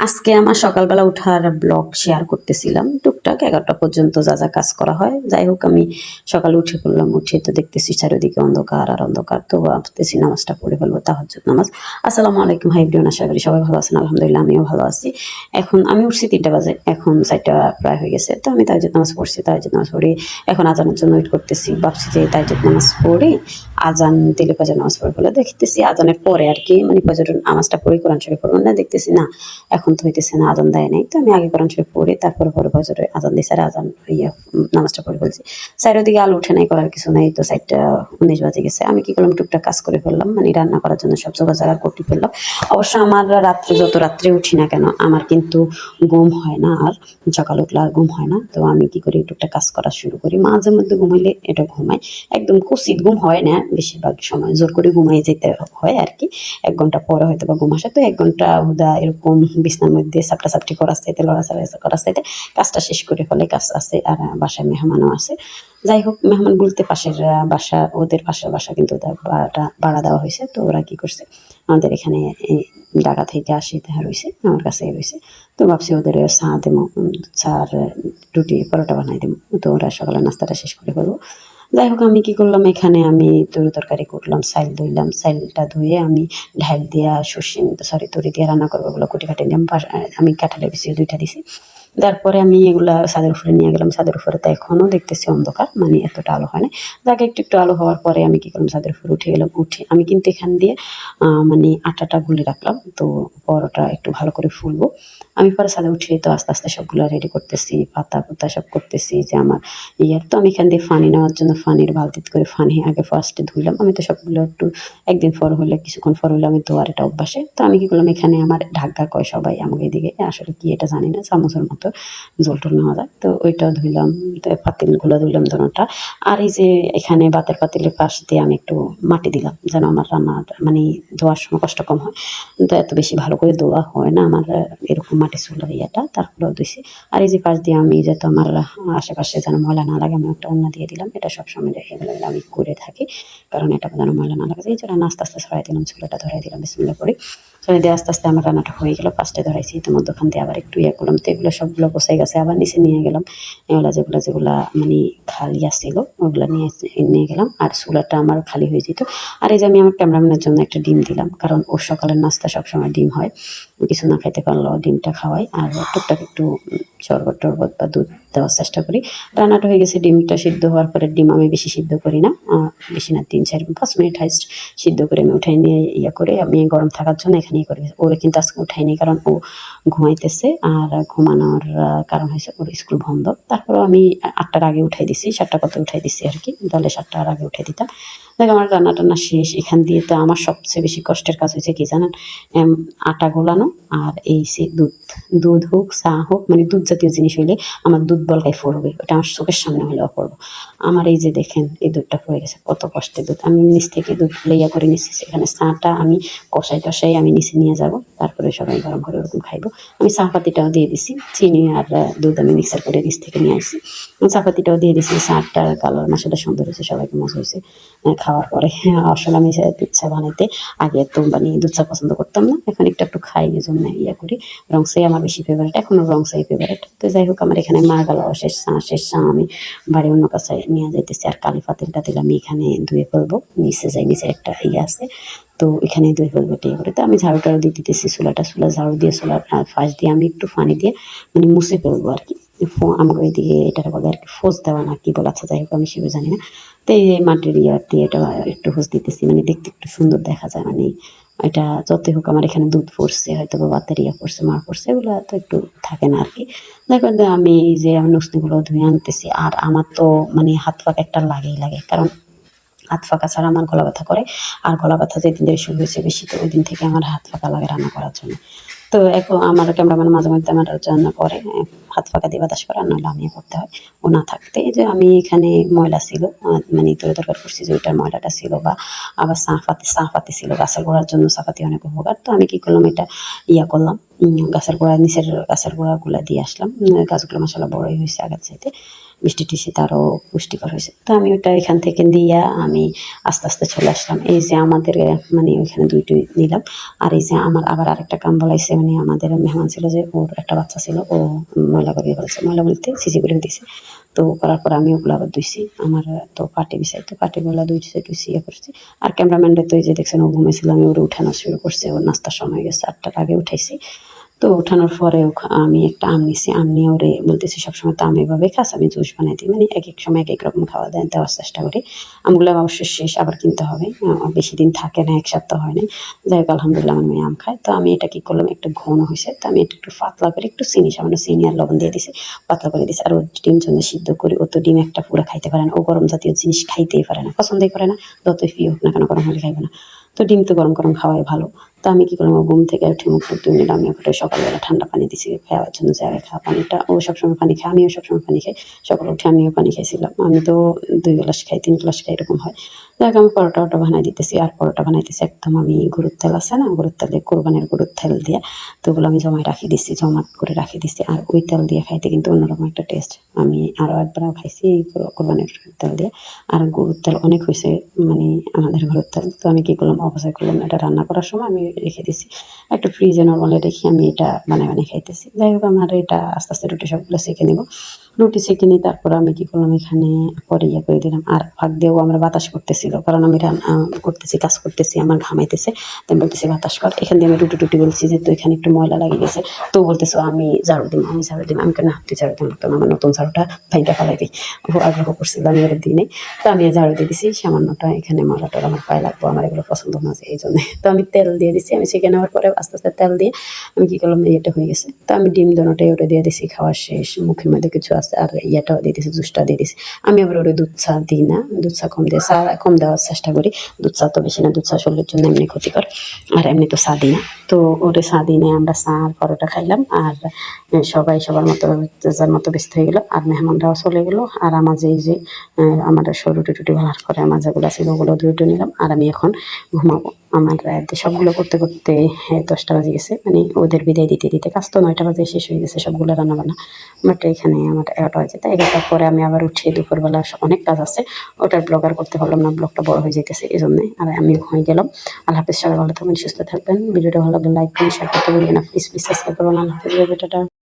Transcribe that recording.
আজকে আমার সকালবেলা উঠার ব্লগ শেয়ার করতেছিলাম। টুকটাক ১১টা পর্যন্ত যা, যা কাজ করা হয়। যাই হোক আমি সকালে উঠে পড়লাম। উঠে তো দেখতেছি চারিদিকে অন্ধকার আর অন্ধকার। তো ভাবতেছি নামাজটা পড়ে ফেলবো, তাহাজ্জুদ নামাজ। আসসালামু আলাইকুম হাই এভরিওয়ান, আশা করি সবাই ভালো আছেন। আলহামদুলিল্লাহ আমিও ভালো আছি। এখন আমি উঠছি ৩টা বাজে। এখন ৪টা প্রায় হয়ে গেছে। তো আমি তাহাজ্জুদ নামাজ পড়ছি। তাহাজ্জুদ নামাজ পড়ে এখন আজানের জন্য ওয়েট করতেছি। ভাবছি যে তাহাজ্জুদ নামাজ পড়ে আজান দিলে ফজর নামাজ পড়ে ফেলে। দেখতেছি আজানের পরে আরকি মানে ফজরের নামাজটা পড়ে কোরআন শরীফ পড়বো না। দেখতেছি না এখন তো হইতেছে না, আজান দেয় নাই। তো আমি আগে কোরআন শরীফ পড়ে তারপরে পরে ফজরে আজান দিছে আর আজান নামাজটা পড়ে ফেলছি। সাইডের দিকে আলো উঠে নাই, করার কিছু নাই। তো ৪টা ১৯ বাজে গেছে। আমি কি করলাম, টুকটাক কাজ করে ফেললাম। মানে রান্না করার জন্য সব জোগাড় করে ফেললাম। অবশ্য আমার রাত্রে যত রাত্রে উঠি না কেন আমার কিন্তু ঘুম হয় না, আর সকালে উঠলে আর ঘুম হয় না। তো আমি কি করি, টুকটাক কাজ করা শুরু করি। মাঝে মধ্যে ঘুমাইলে এটা ঘুমাই, একদম কুচিত ঘুম হয় না। বেশিরভাগ সময় জোর করে ঘুমাই যেতে হয় আর কি। ১ ঘন্টা পরে হয়তো বা ঘুম আসে। তো ১ ঘন্টা হুদা এরকম বিছানার মধ্যে সাপটাসাপটি করার চাইতে, লড়াচড়া করার চাইতে কাজটা শেষ করে ফেলে। কাজ আছে আর বাসায় মেহমানও আছে। যাই হোক, মেহমান বলতে পাশের বাসা, ওদের পাশের বাসা কিন্তু ওদের ভাড়া দেওয়া হয়েছে। তো ওরা কি করছে, আমাদের এখানে ঢাকা থেকে আসি দেখা রয়েছে, আমার কাছে রয়েছে। তো ভাবছি ওদের চা দেবো, চা আর রুটি পরোটা বানাই দেবো। তো ওরা সকালে নাস্তাটা শেষ করে ফেলবো। যাই হোক আমি কি করলাম, এখানে আমি তরি তরকারি করলাম, চাইল ধুইলাম। চাইলটা ধুয়ে আমি ঢাল দিয়া তরি দিয়ে রান্না করবো, ওগুলো কুটি কাটি নিলাম। আমি কাঁঠালের বিচি ২টা দিছি। তারপরে আমি এগুলা ছাদের উপরে নিয়ে গেলাম। ছাদের উপরে তো এখনও দেখতেছি অন্ধকার, মানে এতটা আলো হয় না। যাকে একটু একটু আলো হওয়ার পরে আমি কি করলাম, ছাদের উপরে উঠে গেলাম। উঠে আমি কিন্তু এখান দিয়ে মানে আটাটা গুলে রাখলাম। তো পরোটা একটু ভালো করে ফুলবো। আমি পরে ছাদে উঠে তো আস্তে আস্তে সবগুলো রেডি করতেছি, পাতা পুতা সব করতেছি যে আমার ইয়ার। তো আমি এখান দিয়ে ফানি নেওয়ার জন্য ফানির বালতিতে করে ফানি আগে ফার্স্টে ধুইলাম। আমি তো সবগুলো একটু একদিন পর হলে, কিছুক্ষণ পর হলে আমি ধোয়ার এটা অভ্যাসে। তো আমি কি করলাম, এখানে আমার ঢাকা কয় সবাই আমাকে এদিকে, আসলে কি এটা জানি না, চামচের মতো জল টল নেওয়া যায়। তো ওইটাও ধুইলাম। তো পাতিলগুলো ধুইলাম দোনোটা। আর এই যে এখানে বাতের পাতিলের পাশ দিয়ে আমি একটু মাটি দিলাম, যেন আমার রান্না মানে ধোয়ার সময় কষ্ট কম হয়। কিন্তু এত বেশি ভালো করে ধোয়া হয় না আমার এরকম মাটি চুলার ইয়েটা, তারপরেও ধুইছি। আর এই যে পাশ দিয়ে আমি যাতে আমার আশেপাশে যেন ময়লা না লাগে, আমি একটা ওড়না দিয়ে দিলাম। এটা সবসময় এগুলো আমি করে থাকি, কারণ এটা যেন ময়লা না লাগে। এই জন্য আস্তে আস্তে ছড়াই দিলাম, চুলাটা ধরাই দিলাম বিসমিল্লাহ করে। ছড়াই দিয়ে আস্তে আস্তে আমার রান্নাটা হয়ে গেল। ফার্স্টে ধরাইছি, তো মধ্যখান দিয়ে আবার একটু ইয়ে করলাম। তো এগুলো সবগুলো গোছাই গেছে, আবার নিচে নিয়ে গেলাম। এগুলা যেগুলা মানে খালি আসছিল ওগুলা নিয়ে গেলাম। আর চুলাটা আমার খালি হয়ে যেত। আর এই যে আমি আমার ক্যামেরাম্যানের জন্য একটা ডিম দিলাম, কারণ ওর সকালের নাস্তা সবসময় ডিম হয়। কিছু না খাইতে পারলেও ডিমটা খাওয়াই। আর টুকটাক একটু শরবত টরবত বা দুধ দেওয়ার চেষ্টা করি। রান্নাটা হয়ে গেছে। ডিমটা সিদ্ধ হওয়ার পরে, ডিম আমি বেশি সিদ্ধ করি না, বেশি না, ৩-৪-৫ মিনিট হাইস্ট সিদ্ধ করে আমি উঠাই নিয়ে ইয়ে করে আমি গরম থাকার জন্য এখানেই করি। ওরে কিন্তু আজকে উঠাইনি, কারণ ও ঘুমাইতেছে। আর ঘুমানোর কারণ হয়েছে ওর স্কুল বন্ধ। তারপরেও আমি ৮টার আগে উঠাই দিছি, ৭টা কত উঠাই দিছি আর কি, তাহলে ৭টার আগে উঠাই দিতাম। দেখ আমার রান্না টান্না শেষ। এখান দিয়ে তো আমার সবচেয়ে বেশি কষ্টের কাজ হয়েছে কি জানেন, আটা গোলানো। আর এই সে দুধ হোক চা হোক, মানে দুধ জাতীয় জিনিস হইলে আমার দুধ বলকাই পড়বে, ওটা আমার চোখের সামনে হলেও পড়বো। আমার এই যে দেখেন এই দুধটা পড়ে গেছে, কত কষ্টে দুধ আমি নিচ থেকে দুধ লইয়া করে নিচ্ছি। সেখানে চাটা আমি কষাই টসাই আমি নিচে নিয়ে যাব, তারপরে সবাই গরম করে ওরকম খাইবো। আমি চা পাতিটাও দিয়ে দিছি, চিনি আর দুধ আমি মিক্সার করে নিচ থেকে নিয়ে আসছি। চা পাতিটাও দিয়ে দিছি। চাটার কালার মশাটা সুন্দর হয়েছে, সবাইকে মজা হয়েছে খাওয়ার পরে। আসলে আমি দুধ চা বানাইতে আগে তো মানে দুধ চা পছন্দ করতাম না, এখন একটু একটু খাই, এই জন্য ইয়ে করি। রং চাই আমার বেশি ফেভারিট, এখনও রং চাই ফেভারিট। তো যাই হোক আমার এখানে মা গেল শেষ চা আমি বাড়ি অন্য কাছে নিয়ে যাইতেছি। আর কালি পাতিলটা দিলে আমি এখানে ধুয়ে ফেলবো, নিচে যাই, নিচে একটা ইয়ে আছে, তো এখানে ধুয়ে ফেলবো টিয়ে করে। তো আমি ঝাড়ু টাড়ু দিয়ে দিতেছি, চুলা ঝাড়ু দিয়ে চুলার ফাঁস দিয়ে আমি একটু পানি দিয়ে মানে মুছে ফেলবো আর কি। আমাকে ওইদিকে এটা বলে আর কি ফোঁস দেওয়া না কি বলে, আচ্ছা যাই হোক আমি সেভাবে জানি না। তো এই মাটির ইয়ার দিয়ে এটা একটু হোস দিতেছি, মানে দেখতে একটু সুন্দর দেখা যায়। মানে এটা যতই হোক আমার এখানে দুধ পড়ছে, হয়তো বা বাতের ইয়া পড়ছে, মা পড়ছে, এগুলো তো একটু থাকে না আর কি। দেখবেন যে আমি এই যে আমি নসনিগুলো ধুয়ে আনতেছি। আর আমার তো মানে হাত পাকা একটা লাগেই লাগে, কারণ হাত ফাঁকা ছাড়া আমার গলা ব্যথা করে। আর গলা ব্যথা যেদিন থেকে শুরু হয়েছে বেশি, তো ওই দিন থেকে আমার হাত ফাঁকা লাগে রান্না করার জন্য। তো এখন আমার ক্যামেরাম্যান মাঝে মধ্যে আমার রান্না করে হাত ফাঁকা দিয়ে বাতাস করে, আর নাহলে আমি করতে হয়। ও না থাকতে এই যে আমি এখানে ময়লা ছিল, মানে তরি তরকারি করছি যে ওইটার ময়লাটা ছিল, বা আবার চাপাতি ছিল। গাছের গোড়ার জন্য চাপাতি অনেক উপকার। তো আমি কি করলাম, এটা ইয়া করলাম, গাছের গোড়া নিচের গাছের গোড়াগুলা দিয়ে আসলাম। গাছগুলো মশলা বড়ই হয়েছে আগের চাইতে। মিষ্টি টিষ্টি তারও পুষ্টিকর হয়েছে। তো আমি ওটা এখান থেকে দিয়া আমি আস্তে আস্তে চলে আসলাম। এই যে আমাদের মানে ওইখানে দুইটি নিলাম। আর এই যে আমার আবার আরেকটা কাম বলাইছে, মানে আমাদের মেহমান ছিল যে ওর একটা বাচ্চা ছিল, ও ময়লা করে ফেলছে, ময়লা বলতে সিসি করে দিয়েছে। তো করার পর আমি ওগুলো আবার ধুইছি। আমার তো পাটি বিছাই, তো পাটিগুলো ধুইছি টুইছি ইয়ে করছি। আর ক্যামেরাম্যানটা তো এই যে দেখছেন ও ঘুমেছিল, আমি ওরে উঠানো শুরু করছি, ওর নাস্তার সময় গেছে, 8টার আগে উঠাইছি। তো উঠানোর পরে আমি একটা আম নিছি, আম নিয়ে ওরে বলতেছি সবসময় তো আম এভাবে খাস, আমি জুস বানাই দিই, মানে এক এক সময় এক এক রকম খাওয়া দেওয়ার চেষ্টা করি। আমগুলো অবশ্যই শেষ, আবার কিনতে হবে, বেশি দিন থাকে না, 1 সপ্তাহ হয় নাই। যাই হোক আলহামদুলিল্লাহ আমার মেয়ে আম খায়। তো আমি এটা কি করলাম, একটু ঘন হয়েছে, তো আমি এটা একটু পাতলা করে একটু চিনি, সামান্য চিনি আর লবণ দিয়ে দিছি, পাতলা করে দিছি। আর ও ডিম জন্য সিদ্ধ করি, ও তো ডিম একটা পুরো খাইতে পারে না, ও গরম জাতীয় জিনিস খাইতেই পারে না, পছন্দই করে না, যতই প্রিয় হোক না কেন গরম হলে খাইবে না। তো ডিম তো গরম গরম খাওয়াই ভালো। তো আমি কি করলাম, ঘুম থেকে উঠে মুখ টুক ধুয়ে নিলাম, আমি ওটা সকালবেলা ঠান্ডা পানি দিছি খাওয়ার জন্য, যে আগে খাওয়া পানিটা, ও সবসময় পানি খায়, আমিও সবসময় পানি খাই। সকালে উঠে আমিও পানি খাইছিলাম, আমি তো 2 গ্লাস খাই, 3 গ্লাস খাই, এরকম হয়। দেখ আমি পরোটা ওটা বানাই দিতেছি, আর পরোটা বানাইতেছি একদম আমি গরুর তেল আছে না, গরুর তেলে, কোরবানির গরুর তেল দিয়ে। তো ওগুলো আমি জমায় রাখি দিচ্ছি, জমা করে রাখি দিচ্ছি। আর ওই তেল দিয়ে খাইতে কিন্তু অন্যরকম একটা টেস্ট। আমি আরও একবার খাইছি এই কোরবানির তেল দিয়ে। আর গরুর তেল অনেক হয়েছে, মানে আমাদের গরুর তেল। তো আমি কী করলাম, অপচয় করলাম না, এটা রান্না করার সময় আমি রেখে দিছি একটা ফ্রিজে, নর্মালি রেখে আমি এটা বানিয়ে বানিয়ে খাইতেছি। যাই হোক আমার এটা আস্তে আস্তে রুটি সবগুলো সেঁকে নেব, রুটি সেঁকে নিই। তারপর আমি কী করলাম, এখানে পরে ইয়ে করে দিলাম। আর ফাঁক দিয়েও আমরা বাতাস করতেছিল, কারণ আমি রান্না করতেছি, কাজ করতেছি, আমার ঘামাইতেছে। তো আমি বলতেছি বাতাস কর, এখান দিয়ে আমি রুটি টুটি বলছি যে তো এখানে একটু ময়লা লাগিয়ে গেছে। তো বলতেছো আমি ঝাড়ু দিই, আমি ঝাড়ু দিই, আমি কেন হাতে ঝাড়ু দিলাম, তো আমার নতুন ঝাড়ুটা ভাইটা ফেলাই দিই, ও আগ্রহ করছিল আমি ওর দিই নেই। তো আমি ঝাড়ু দিয়ে দিছি, সামান্যটা এখানে ময়লাটা আমার পায়ে লাগবো, আমার এগুলো পছন্দ না, যে এই জন্য। তো আমি তেল দিয়ে দিছি, আমি সেখানে নেওয়ার পরে আস্তে আস্তে তেল দিয়ে আমি কী করলাম, ইয়েটা হয়ে গেছে। তো আমি ডিম দোনোটাই ওটা দিয়ে দিছি, খাওয়ার শেষ, মুখের মধ্যে কিছু আছে, আর ইয়েটাও দিয়ে দিছি, জুসটা দিয়ে দিছি। আমি আবার ওরে দুধ চা দিই না, দুধ চা কম দিয়ে, চা কম দেওয়ার চেষ্টা করি। দুধ চা তো বেশি না, দুধ চা শরীরের জন্য এমনি ক্ষতিকর, আর এমনি তো চা দিই না। তো ওরে চা দিই না, আমরা চা আর পরোটা খাইলাম। আর সবাই সবার মতো যে যার মতো ব্যস্ত হয়ে গেল, আর মেহমানরাও চলে গেলো। আর আমার যে আমার রুটি টুটি ভালো করে আমার যেগুলো ছিল ওগুলো ধুয়ে নিলাম। আর আমি এখন ঘুমাবো। আমার সবগুলো করতে করতে 10টা বেজে গেছে, মানে ওদের বিদায় দিতে দিতে। কাজ তো 9টা বাজে শেষ হয়ে গেছে, সবগুলো রান্নাবান্না। বাট এখানে আমার 11টা বাজে, তাই 11টার পরে আমি আবার উঠে দুপুরবেলা অনেক কাজ আছে, ওটার ব্লগ আর করতে পারলাম না, ব্লগটা বড় হয়ে যেতেছে এই জন্যে। আর আমি ঘুমিয়ে গেলাম। আল্লাহ হাফিজ, সবাই ভালো থাকবেন, সুস্থ থাকবেন। ভিডিওটা ভালো লাগলে লাইক করুন, শেয়ার করতে ভুলবেন না, প্লিজ প্লিজ সাবস্ক্রাইব করবেন। আল্লাহ হাফিজ, টাটা।